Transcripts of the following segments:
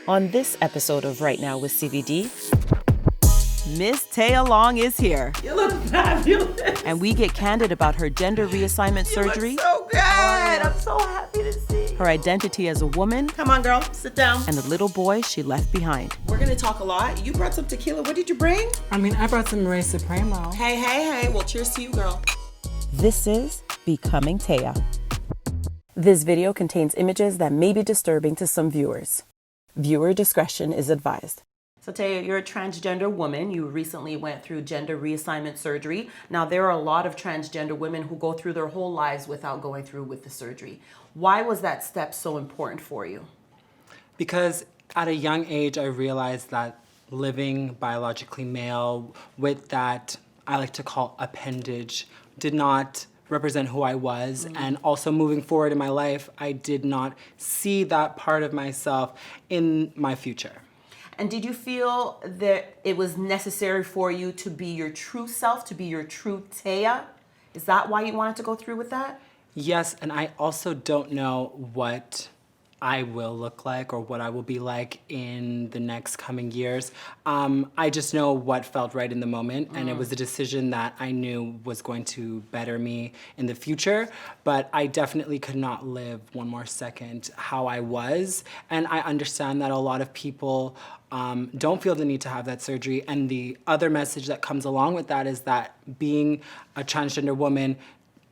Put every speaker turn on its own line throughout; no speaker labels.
On this episode of Right Now with CVD, Miss Taya Long is here.
You look fabulous.
And we get candid about her gender reassignment surgery.
You look so good. I'm so happy to see you.
Her identity as a woman.
Come on, girl. Sit down.
And the little boy she left behind.
We're going to talk a lot. You brought some tequila. What did you bring?
I brought some Ray Supremo.
Hey. Well, cheers to you, girl.
This is Becoming Taya. This video contains images that may be disturbing to some viewers. Viewer discretion is advised. So Taya, you're a transgender woman. You recently went through gender reassignment surgery. Now, there are a lot of transgender women who go through their whole lives without going through with the surgery. Why was that step so important for you?
Because at a young age, I realized that living biologically male with that I like to call appendage did not represent who I was. And also moving forward in my life, I did not see that part of myself in my future.
And did you feel that it was necessary for you to be your true self, to be your true Taya? Is that why you wanted to go through with that?
Yes, and I also don't know what I will look like or what I will be like in the next coming years. I just know what felt right in the moment, and it was a decision that I knew was going to better me in the future, but I definitely could not live one more second how I was, and I understand that a lot of people don't feel the need to have that surgery, and the other message that comes along with that is that being a transgender woman,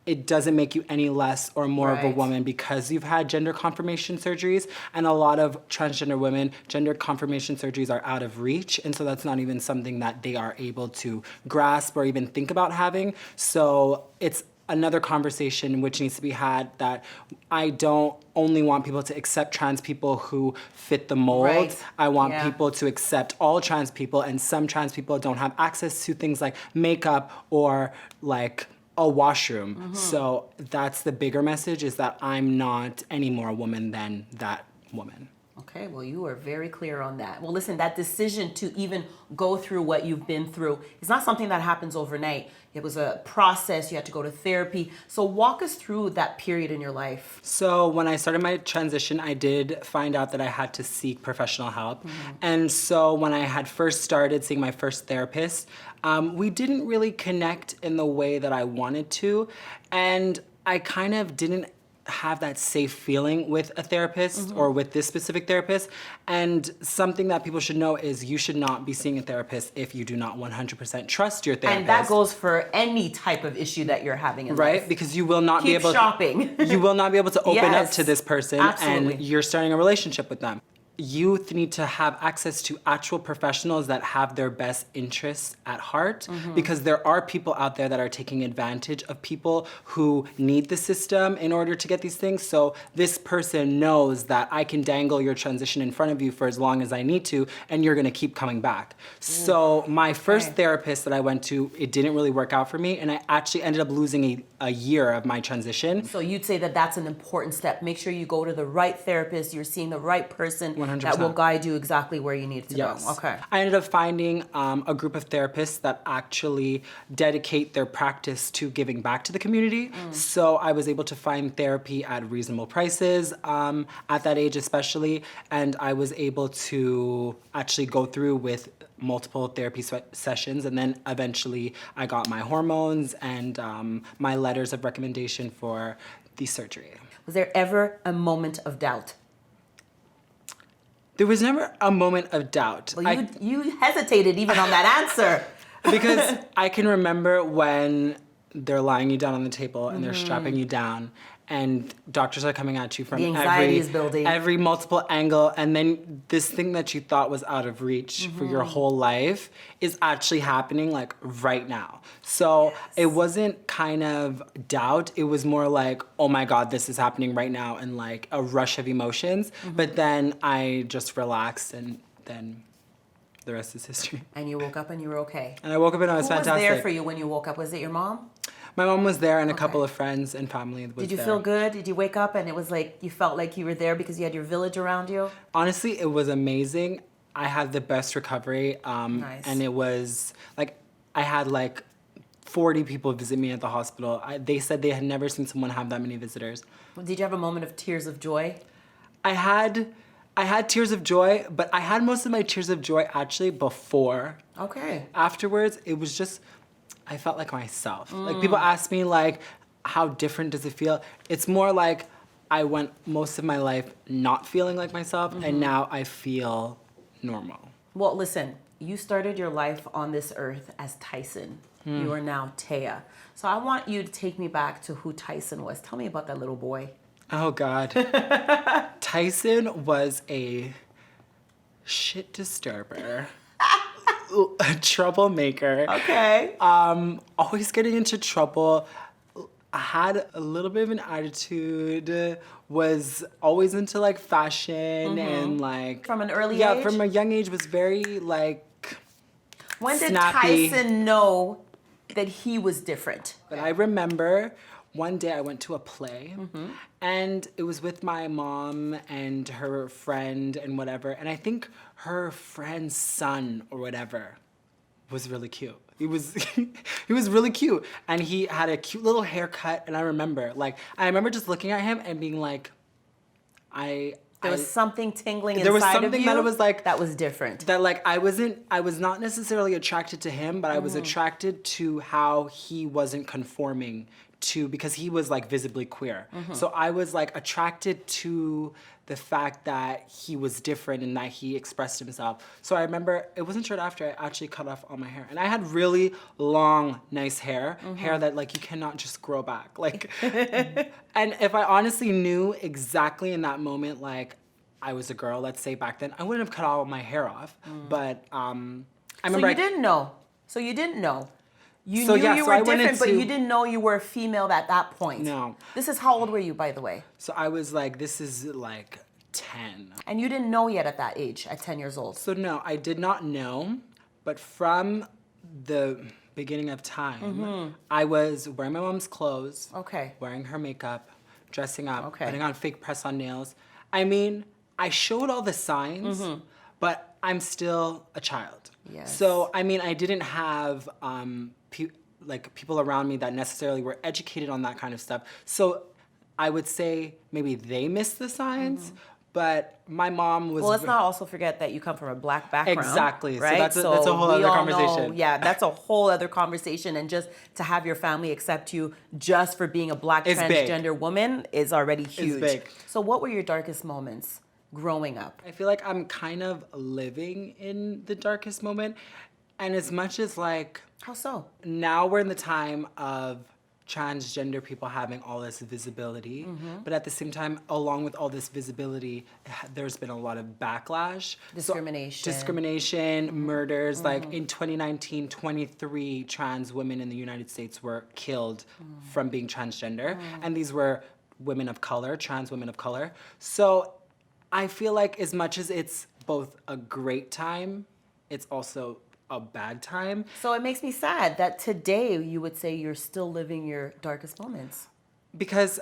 it doesn't make you any less or more of a woman because you've had gender confirmation surgeries, and a lot of transgender women, gender confirmation surgeries are out of reach, and so that's not even something that they are able to grasp or even think about having. So it's another conversation which needs to be had, that I don't only want people to accept trans people who fit the mold. I want people to accept all trans people, and some trans people don't have access to things like makeup or like a washroom. So that's the bigger message, is that I'm not any more a woman than that woman.
Okay, well, you are very clear on that. Well, listen, that decision to even go through what you've been through is not something that happens overnight. It was a process. You had to go to therapy. So walk us through that period in your life.
So when I started my transition, I did find out that I had to seek professional help. And so when I had first started seeing my first therapist, we didn't really connect in the way that I wanted to. And I kind of didn't have that safe feeling with a therapist or with this specific therapist. And something that people should know is you should not be seeing a therapist if you do not 100% trust your therapist.
And that goes for any type of issue that you're having in life.
Right? Because you will not be able
shopping.
You will not be able to open up to this person,
absolutely.
and you're starting a relationship with them. Youth need to have access to actual professionals that have their best interests at heart, because there are people out there that are taking advantage of people who need the system in order to get these things. So this person knows that I can dangle your transition in front of you for as long as I need to, and you're gonna keep coming back. So my first therapist that I went to, it didn't really work out for me, and I actually ended up losing a year of my transition.
So you'd say that that's an important step. Make sure you go to the right therapist, you're seeing the right person
100%.
that will guide you exactly where you need to go. Okay.
I ended up finding a group of therapists that actually dedicate their practice to giving back to the community. So I was able to find therapy at reasonable prices at that age especially, and I was able to actually go through with multiple therapy sessions, and then eventually I got my hormones and my letters of recommendation for the surgery.
Was there ever a moment of doubt?
There was never a moment of doubt.
Well, you hesitated even on that answer.
Because I can remember when they're lying you down on the table and they're strapping you down, and doctors are coming at you from
The anxiety is building.
every multiple angle, and then this thing that you thought was out of reach for your whole life is actually happening like right now. So it wasn't kind of doubt, it was more like, oh my God, this is happening right now, and like a rush of emotions. But then I just relaxed, and then the rest is history.
And you woke up and you were okay.
And I woke up and I was
Who
fantastic.
was there for you when you woke up? Was it your mom?
My mom was there, and a couple of friends and family was there.
Did you feel good? Did you wake up and it was like you felt like you were there because you had your village around you?
Honestly, it was amazing. I had the best recovery,
Nice.
and it was like I had like 40 people visit me at the hospital. They said they had never seen someone have that many visitors.
Did you have a moment of tears of joy?
I had I had tears of joy, but I had most of my tears of joy actually before.
Okay.
Afterwards, it was just, I felt like myself. Like people ask me like, how different does it feel? It's more like I went most of my life not feeling like myself, and now I feel normal.
Well, listen, you started your life on this earth as Tyson. You are now Taya. So I want you to take me back to who Tyson was. Tell me about that little boy.
Oh God. Tyson was a shit disturber. A troublemaker.
Okay.
Always getting into trouble. I had a little bit of an attitude, was always into like fashion and like...
From an early age?
Yeah, from a young age was very like
When did
snappy.
Tyson know that he was different?
But I remember one day I went to a play and it was with my mom and her friend and whatever. And I think her friend's son or whatever was really cute. He was he was really cute. And he had a cute little haircut. And I remember just looking at him and being like,
There was something tingling
there was
inside of
something
you
that it was like
that was different.
that like I was not necessarily attracted to him, but I was attracted to how he wasn't conforming to, because he was like visibly queer. So I was like attracted to the fact that he was different and that he expressed himself. So I remember it wasn't short after I actually cut off all my hair, and I had really long, nice hair, hair that like you cannot just grow back. Like, and if I honestly knew exactly in that moment, like I was a girl, let's say back then, I wouldn't have cut all my hair off. But I remember
So you didn't know. So you didn't know. You
So,
knew
yeah,
you
so
were
I went
different, but
into-
you didn't know you were a female at that point.
No.
This is how old were you, by the way?
So I was like, this is like 10.
And you didn't know yet at that age, at 10 years old.
So no, I did not know, but from the beginning of time, I was wearing my mom's clothes,
Okay.
wearing her makeup, dressing up,
Okay.
putting on fake press-on nails. I mean, I showed all the signs, but I'm still a child.
Yes.
So, I mean, I didn't have people around me that necessarily were educated on that kind of stuff. So I would say maybe they missed the signs, but my mom was...
Well, let's not also forget that you come from a black background.
Exactly. So
Right?
that's a whole other
we all
conversation.
know- yeah, that's a whole other conversation. And just to have your family accept you just for being a black
It's big.
transgender woman is already huge.
big.
So what were your darkest moments growing up?
I feel like I'm kind of living in the darkest moment. And as much as like,
How so?
now we're in the time of transgender people having all this visibility, but at the same time, along with all this visibility, there's been a lot of backlash.
Discrimination.
Discrimination, murders. Like in 2019, 23 trans women in the United States were killed from being transgender. And these were women of color, trans women of color. So I feel like as much as it's both a great time, it's also a bad time.
So it makes me sad that today you would say you're still living your darkest moments.
Because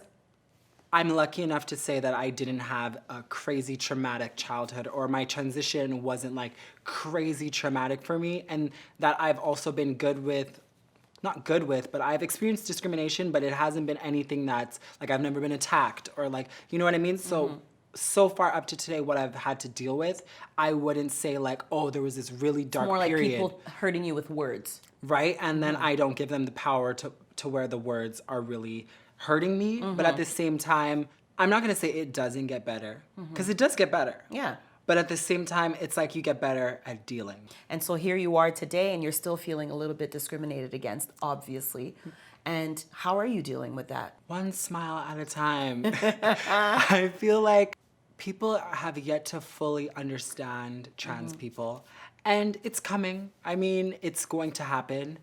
I'm lucky enough to say that I didn't have a crazy traumatic childhood, or my transition wasn't like crazy traumatic for me, and that I've also been not good with, but I've experienced discrimination, but it hasn't been anything that's like I've never been attacked or like, you know what I mean? So far up to today, what I've had to deal with, I wouldn't say like, oh, there was this really dark
More like
period.
people hurting you with words.
Right? And then I don't give them the power to where the words are really hurting me. But at the same time, I'm not gonna say it doesn't get better, because it does get better.
Yeah.
But at the same time, it's like you get better at dealing.
And so here you are today and you're still feeling a little bit discriminated against, obviously. And how are you dealing with that?
One smile at a time. I feel like people have yet to fully understand trans people. And it's coming. I mean, it's going to happen.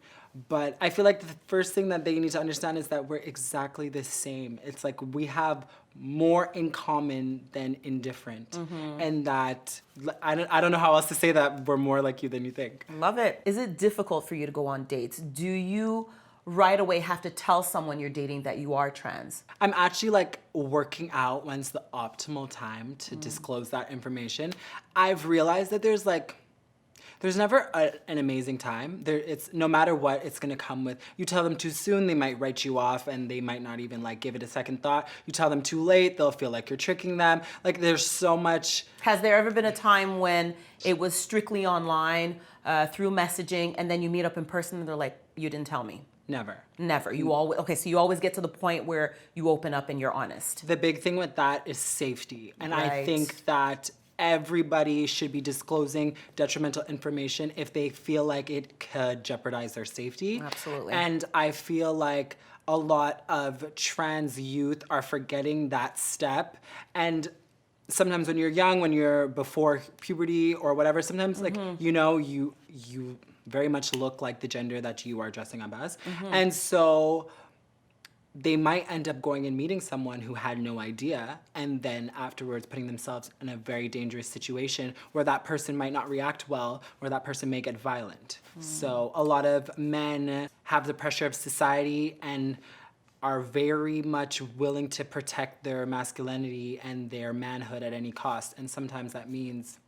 But I feel like the first thing that they need to understand is that we're exactly the same. It's like we have more in common than indifferent. And that, I don't know how else to say that we're more like you than you think.
Love it. Is it difficult for you to go on dates? Do you right away have to tell someone you're dating that you are trans?
I'm actually like working out when's the optimal time to disclose that information. I've realized that there's There's never an amazing time. It's no matter what, it's gonna come with, you tell them too soon, they might write you off and they might not even like give it a second thought. You tell them too late, they'll feel like you're tricking them. Like there's so much.
Has there ever been a time when it was strictly online, through messaging, and then you meet up in person and they're like, you didn't tell me?
Never.
Never. You always, okay, so you always get to the point where you open up and you're honest.
The big thing with that is safety. And I
Right.
think that everybody should be disclosing detrimental information if they feel like it could jeopardize their safety.
Absolutely.
And I feel like a lot of trans youth are forgetting that step. And sometimes when you're young, when you're before puberty or whatever, sometimes like, you know, you very much look like the gender that you are dressing up as. And so they might end up going and meeting someone who had no idea, and then afterwards putting themselves in a very dangerous situation where that person might not react well, or that person may get violent. So a lot of men have the pressure of society and are very much willing to protect their masculinity and their manhood at any cost. And sometimes that means.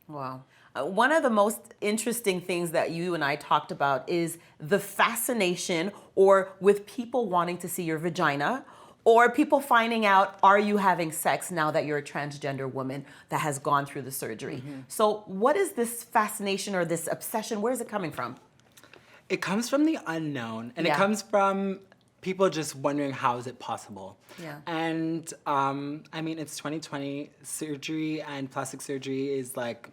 Wow. One of the most interesting things that you and I talked about is the fascination or with people wanting to see your vagina or people finding out, are you having sex now that you're a transgender woman that has gone through the surgery? So what is this fascination or this obsession? Where is it coming from?
It comes from the unknown, and
Yeah.
it comes from people just wondering how is it possible.
Yeah.
And I mean, it's 2020. Surgery and plastic surgery is like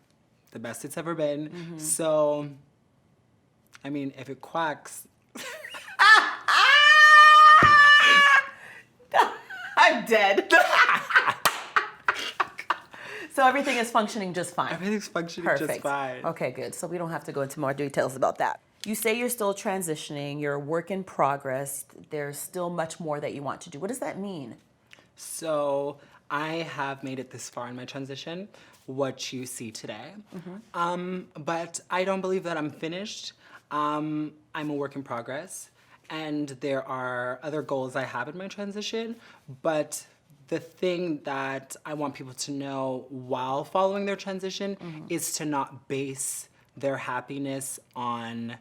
the best it's ever been. So, I mean, if it quacks.
I'm dead. So everything is functioning just fine.
Everything's functioning
Perfect.
just fine.
Okay, good. So we don't have to go into more details about that. You say you're still transitioning, you're a work in progress. There's still much more that you want to do. What does that mean?
So I have made it this far in my transition, what you see today. But I don't believe that I'm finished. I'm a work in progress, and there are other goals I have in my transition. But the thing that I want people to know while following their transition is to not base their happiness on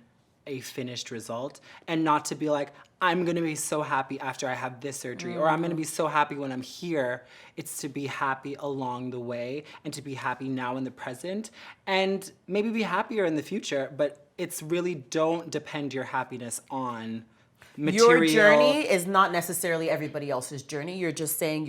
a finished result, and not to be like, I'm gonna be so happy after I have this surgery, or I'm gonna be so happy when I'm here. It's to be happy along the way and to be happy now in the present, and maybe be happier in the future, but it's really, don't depend your happiness on material.
Your journey is not necessarily everybody else's journey. You're just saying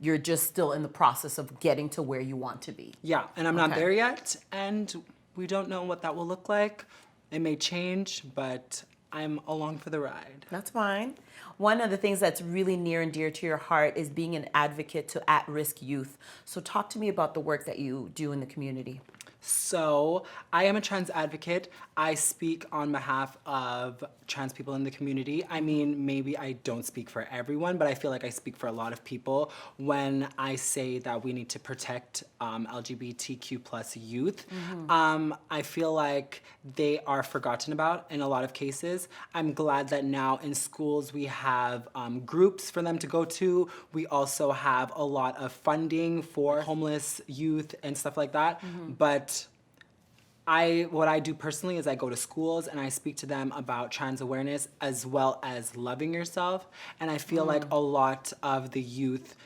you're just still in the process of getting to where you want to be.
Yeah, and I'm not
Okay.
there yet, and we don't know what that will look like. It may change, but I'm along for the ride.
That's fine. One of the things that's really near and dear to your heart is being an advocate to at-risk youth. So talk to me about the work that you do in the community.
So I am a trans advocate. I speak on behalf of trans people in the community. I mean, maybe I don't speak for everyone, but I feel like I speak for a lot of people when I say that we need to protect LGBTQ plus youth. I feel like they are forgotten about in a lot of cases. I'm glad that now in schools we have groups for them to go to. We also have a lot of funding for homeless youth and stuff like that. But what I do personally is I go to schools and I speak to them about trans awareness as well as loving yourself. And I feel like a lot of the youth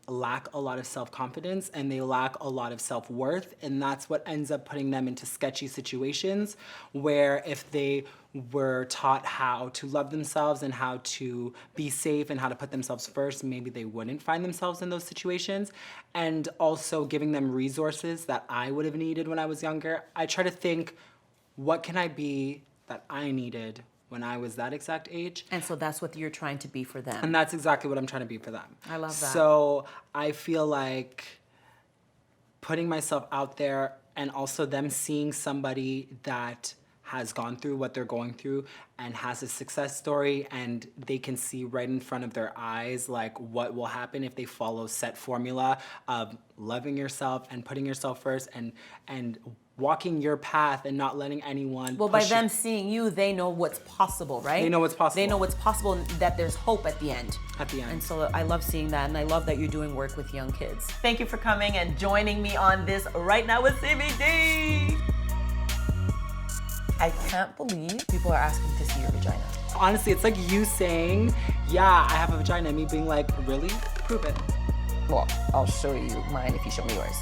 lack a lot of self-confidence and they lack a lot of self-worth, and that's what ends up putting them into sketchy situations where if they were taught how to love themselves and how to be safe and how to put themselves first, maybe they wouldn't find themselves in those situations. And also giving them resources that I would have needed when I was younger. I try to think, what can I be that I needed when I was that exact age?
And so that's what you're trying to be for them.
And that's exactly what I'm trying to be for them.
I love that.
So I feel like putting myself out there and also them seeing somebody that has gone through what they're going through and has a success story, and they can see right in front of their eyes like what will happen if they follow set formula of loving yourself and putting yourself first and walking your path and not letting anyone
Well, by
push
them
you.
seeing you, they know what's possible, right?
They know what's possible.
They know what's possible and that there's hope at the end.
At the end.
And so I love seeing that, and I love that you're doing work with young kids. Thank you for coming and joining me on this Right Now with CVD. I can't believe people are asking to see your vagina.
Honestly, it's like you saying, yeah, I have a vagina, and me being like, really? Prove it.
Well, I'll show you mine if you show me yours.